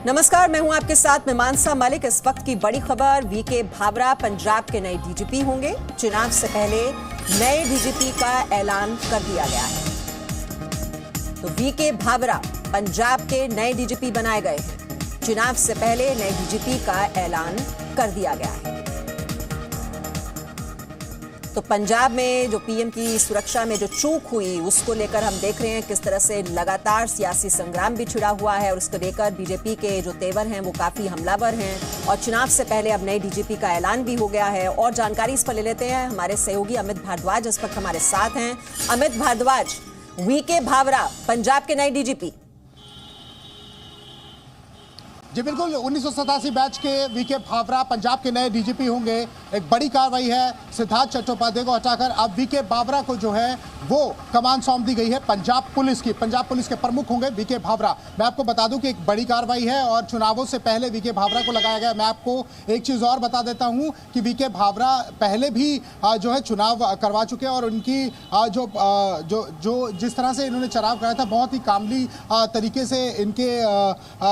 नमस्कार, मैं हूं आपके साथ मीमांसा मलिक। इस वक्त की बड़ी खबर, वीके भावरा पंजाब के नए डीजीपी होंगे। चुनाव से पहले नए डीजीपी का ऐलान कर दिया गया है। तो वीके भावरा पंजाब के नए डीजीपी बनाए गए हैं। चुनाव से पहले नए डीजीपी का ऐलान कर दिया गया है। तो पंजाब में जो पीएम की सुरक्षा में जो चूक हुई, उसको लेकर हम देख रहे हैं किस तरह से लगातार सियासी संग्राम भी छिड़ा हुआ है और उसको लेकर बीजेपी के जो तेवर हैं वो काफी हमलावर हैं। और चुनाव से पहले अब नए डीजीपी का ऐलान भी हो गया है। और जानकारी इस पर ले लेते हैं, हमारे सहयोगी अमित भारद्वाज इस वक्त हमारे साथ हैं। अमित भारद्वाज, वीके भावरा पंजाब के नए डीजीपी। जी बिल्कुल, 1987 बैच के वीके भावरा पंजाब के नए डीजीपी होंगे। एक बड़ी कार्रवाई है, सिद्धार्थ चट्टोपाध्याय को हटाकर अब वीके भावरा को जो है वो कमान सौंप दी गई है पंजाब पुलिस की। पंजाब पुलिस के प्रमुख होंगे वीके भावरा। मैं आपको बता दूं कि एक बड़ी कार्रवाई है और चुनावों से पहले वीके भावरा को लगाया गया। मैं आपको एक चीज़ और बता देता हूं कि वीके भावरा पहले भी जो है चुनाव करवा चुके हैं और उनकी जो जिस तरह से इन्होंने चुनाव कराया था, बहुत ही कामली तरीके से इनके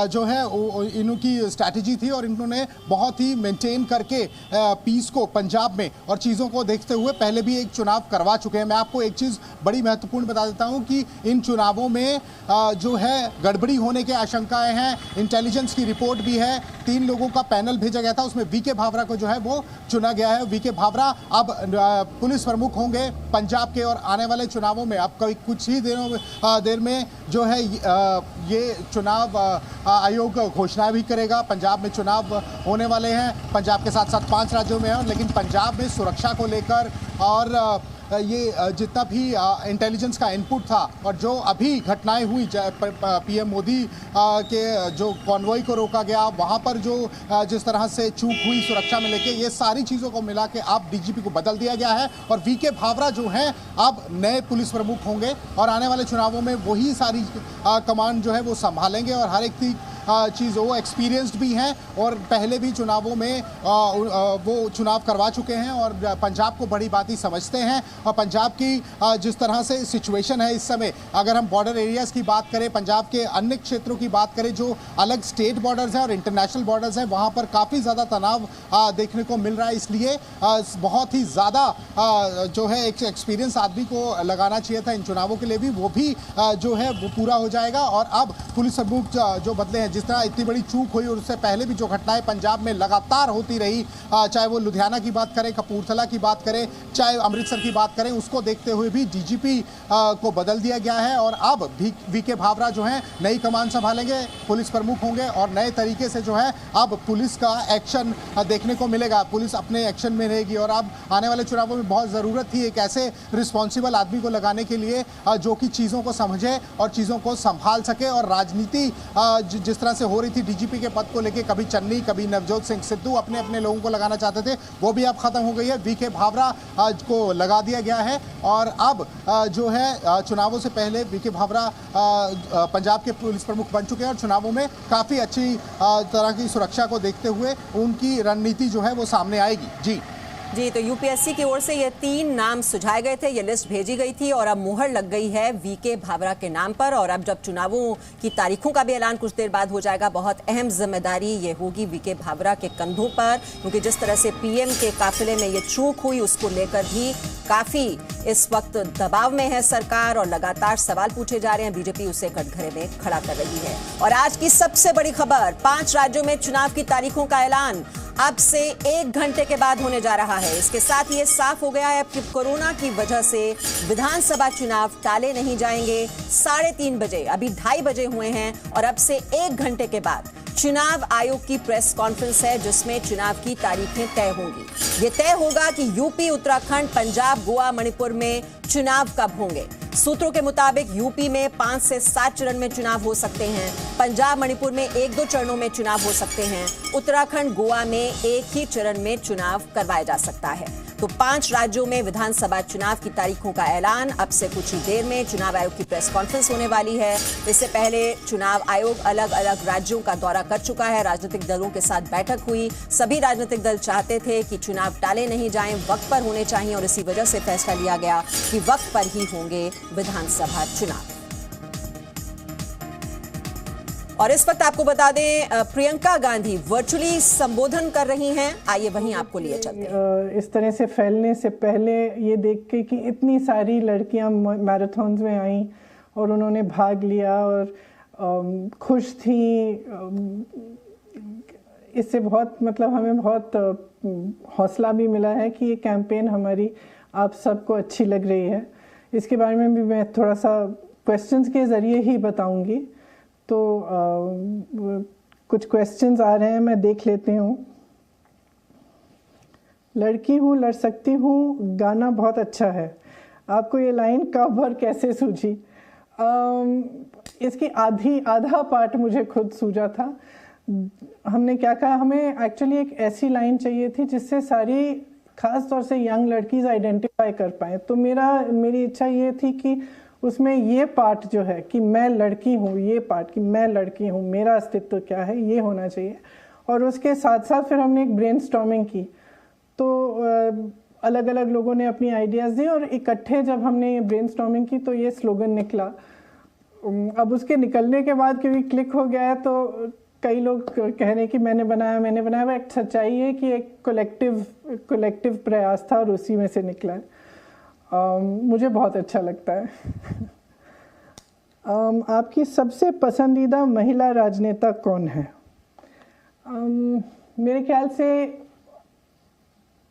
जो है इनकी स्ट्रैटेजी थी और इन्होंने बहुत ही मेंटेन करके पीस को पंजाब में और चीज़ों को देखते हुए पहले भी एक चुनाव करवा चुके हैं। मैं आपको एक चीज़ बड़ी महत्वपूर्ण बता देता हूं कि इन चुनावों में जो है गड़बड़ी होने के आशंकाएं हैं। इंटेलिजेंस की रिपोर्ट भी है। 3 लोगों का पैनल भेजा गया था, उसमें वीके भावरा को जो है वो चुना गया है। वीके भावरा अब पुलिस प्रमुख होंगे पंजाब के और आने वाले चुनावों में अब कुछ ही देर में जो है ये चुनाव आयोग घोषणा भी करेगा। पंजाब में चुनाव होने वाले हैं, पंजाब के साथ साथ 5 राज्यों में हैं, लेकिन पंजाब में सुरक्षा को लेकर और ये जितना भी इंटेलिजेंस का इनपुट था और जो अभी घटनाएं हुई, पीएम मोदी के जो कॉन्वॉय को रोका गया, वहाँ पर जो जिस तरह से चूक हुई सुरक्षा में लेके, ये सारी चीज़ों को मिला के अब डीजीपी को बदल दिया गया है और वीके भावरा जो हैं अब नए पुलिस प्रमुख होंगे और आने वाले चुनावों में वही सारी कमांड जो है वो संभालेंगे और हर एक चीज़ वो एक्सपीरियंस्ड भी हैं और पहले भी चुनावों में वो चुनाव करवा चुके हैं और पंजाब को बड़ी बात ही समझते हैं। और पंजाब की जिस तरह से सिचुएशन है इस समय, अगर हम बॉर्डर एरियाज़ की बात करें, पंजाब के अन्य क्षेत्रों की बात करें जो अलग स्टेट बॉर्डर्स हैं और इंटरनेशनल बॉर्डर्स हैं, वहाँ पर काफ़ी ज़्यादा तनाव देखने को मिल रहा है। इसलिए बहुत ही ज़्यादा जो है एक एक्सपीरियंस आदमी को लगाना चाहिए था इन चुनावों के लिए भी, वो भी जो है वो पूरा हो जाएगा। और अब पुलिस प्रमुख जो बदले हैं, जिस तरह इतनी बड़ी चूक हुई और उससे पहले भी जो घटनाएं पंजाब में लगातार होती रही, चाहे वो लुधियाना की बात करें, कपूरथला की बात करें, चाहे अमृतसर की बात करें, उसको देखते हुए भी डीजीपी को बदल दिया गया है और अब वीके भावरा जो है नई कमान संभालेंगे, पुलिस प्रमुख होंगे और नए तरीके से जो है अब पुलिस का एक्शन देखने को मिलेगा। पुलिस अपने एक्शन में रहेगी और अब आने वाले चुनावों में बहुत ज़रूरत थी एक ऐसे रिस्पॉन्सिबल आदमी को लगाने के लिए जो कि चीज़ों को समझे और चीज़ों को संभाल सके। और राजनीति जिस तरह से हो रही थी डीजीपी के पद को लेके, कभी चन्नी कभी नवजोत सिंह सिद्धू अपने अपने लोगों को लगाना चाहते थे, वो भी अब खत्म हो गई है। वीके भावरा को लगा दिया गया है और अब जो है चुनावों से पहले वीके भावरा पंजाब के पुलिस प्रमुख बन चुके हैं और चुनावों में काफ़ी अच्छी तरह की सुरक्षा को देखते हुए उनकी रणनीति जो है वो सामने आएगी। जी, तो यूपीएससी की ओर से ये 3 नाम सुझाए गए थे, ये लिस्ट भेजी गई थी और अब मुहर लग गई है वीके भावरा के नाम पर। और अब जब चुनावों की तारीखों का भी ऐलान कुछ देर बाद हो जाएगा, बहुत अहम जिम्मेदारी ये होगी वीके भावरा के कंधों पर, क्योंकि जिस तरह से पीएम के काफिले में ये चूक हुई, उसको लेकर भी काफी इस वक्त दबाव में है सरकार और लगातार सवाल पूछे जा रहे हैं। बीजेपी उसे कटघरे में खड़ा कर रही है। और आज की सबसे बड़ी खबर, 5 राज्यों में चुनाव की तारीखों का ऐलान अब से 1 घंटे के बाद होने जा रहा है। इसके साथ ये साफ हो गया है कि कोरोना की वजह से विधानसभा चुनाव टाले नहीं जाएंगे। 3:30 बजे, अभी 2:30 बजे हुए हैं और अब से 1 घंटे के बाद चुनाव आयोग की प्रेस कॉन्फ्रेंस है जिसमें चुनाव की तारीखें तय होंगी। ये तय होगा कि यूपी, उत्तराखंड, पंजाब, गोवा, मणिपुर में चुनाव कब होंगे। सूत्रों के मुताबिक यूपी में 5 से 7 चरण में चुनाव हो सकते हैं, पंजाब मणिपुर में 1-2 चरणों में चुनाव हो सकते हैं, उत्तराखंड गोवा में एक ही चरण में चुनाव करवाया जा सकता है। तो 5 राज्यों में विधानसभा चुनाव की तारीखों का ऐलान अब से कुछ ही देर में चुनाव आयोग की प्रेस कॉन्फ्रेंस होने वाली है। इससे पहले चुनाव आयोग अलग अलग राज्यों का दौरा कर चुका है, राजनीतिक दलों के साथ बैठक हुई। सभी राजनीतिक दल चाहते थे कि चुनाव टाले नहीं जाएं, वक्त पर होने चाहिए और इसी वजह से फैसला लिया गया कि वक्त पर ही होंगे विधानसभा चुनाव। और इस वक्त आपको बता दें प्रियंका गांधी वर्चुअली संबोधन कर रही हैं। आइए वहीं आपको लिए चलते हैं। इस तरह से फैलने से पहले ये देख के कि इतनी सारी लड़कियां मैराथन्स में आई और उन्होंने भाग लिया और खुश थी, इससे बहुत मतलब हमें बहुत हौसला भी मिला है कि ये कैंपेन हमारी आप सबको अच्छी लग रही है। इसके बारे में भी मैं थोड़ा सा क्वेश्चंस के ज़रिए ही बताऊंगी। तो कुछ क्वेश्चंस आ रहे हैं, मैं देख लेती हूँ। लड़की हूँ लड़ सकती हूँ गाना बहुत अच्छा है, आपको ये लाइन कब और कैसे सूझी? इसकी आधा पार्ट मुझे खुद सूझा था। हमने क्या कहा, हमें एक्चुअली एक ऐसी लाइन चाहिए थी जिससे सारी खास तौर से यंग लड़कीज आइडेंटिफाई कर पाएँ। तो मेरी इच्छा ये थी कि उसमें ये पार्ट जो है कि मैं लड़की हूँ, ये पार्ट कि मैं लड़की हूँ, मेरा अस्तित्व क्या है, ये होना चाहिए। और उसके साथ साथ फिर हमने एक ब्रेनस्टॉर्मिंग की, तो अलग अलग लोगों ने अपनी आइडियाज़ दी और इकट्ठे जब हमने ये ब्रेनस्टॉर्मिंग की तो ये स्लोगन निकला। अब उसके निकलने के बाद क्योंकि क्लिक हो गया है तो कई लोग कह रहे हैं कि मैंने बनाया। एक सच्चाई है कि एक कलेक्टिव प्रयास था और उसी में से निकला है। मुझे बहुत अच्छा लगता है। आपकी सबसे पसंदीदा महिला राजनेता कौन है? मेरे ख्याल से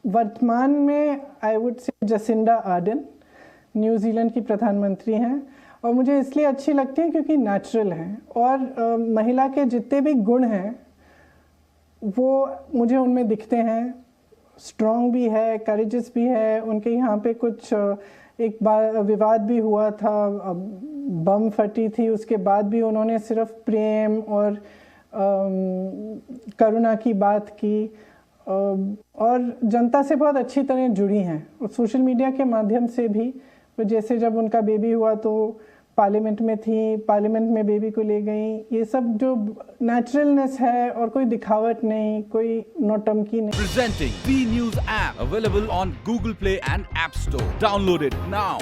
वर्तमान में I would say Jacinda Ardern New Zealand की प्रधानमंत्री हैं और मुझे इसलिए अच्छी लगती हैं क्योंकि नेचुरल हैं और महिला के जितने भी गुण हैं वो मुझे उनमें दिखते हैं। स्ट्रॉन्ग भी है, करेजियस भी है। उनके यहाँ पे कुछ एक बार विवाद भी हुआ था, बम फटी थी, उसके बाद भी उन्होंने सिर्फ प्रेम और करुणा की बात की और जनता से बहुत अच्छी तरह जुड़ी हैं और सोशल मीडिया के माध्यम से भी। जैसे जब उनका बेबी हुआ तो पार्लियामेंट में थी, पार्लियामेंट में बेबी को ले गई। ये सब जो नेचुरलनेस है और कोई दिखावट नहीं, कोई नौटंकी नहीं। Presenting B News app available on Google Play and App Store. Download it now.